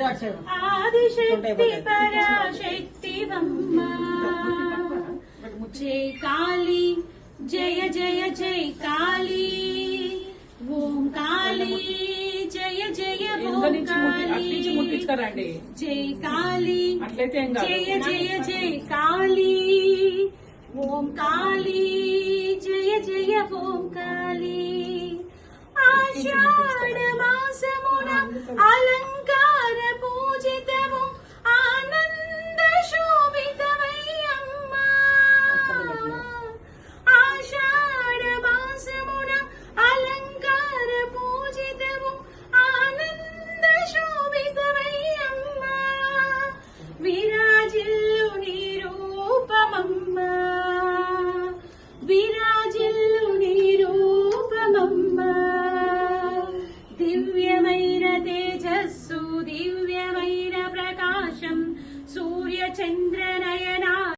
ఆదిశక్తి పరాశక్తివమ్మ జై కాళీ జయ జయ జై కాళీ ఓం కాళీ జయ జయ ఓం కాళీ జై కాళీ జయ జయ జై కాళీ ఓం కాళీ జయ జయ ఓం కాళీ ఆషాఢ మాసమున అలంకార పూజితము ఆనంద శోభితమయ్యమ్మ ఆషాఢ మాసమున అలంకార పూజితము ఆనంద శోభితమయ్యమ్మ విరాజిల్లు నీ రూపమమ్మ విరాజిల్లు నీ రూపమమ్మ దివ్యమైన తేజస్సు దివ్యమైన ప్రకాశం సూర్య చంద్ర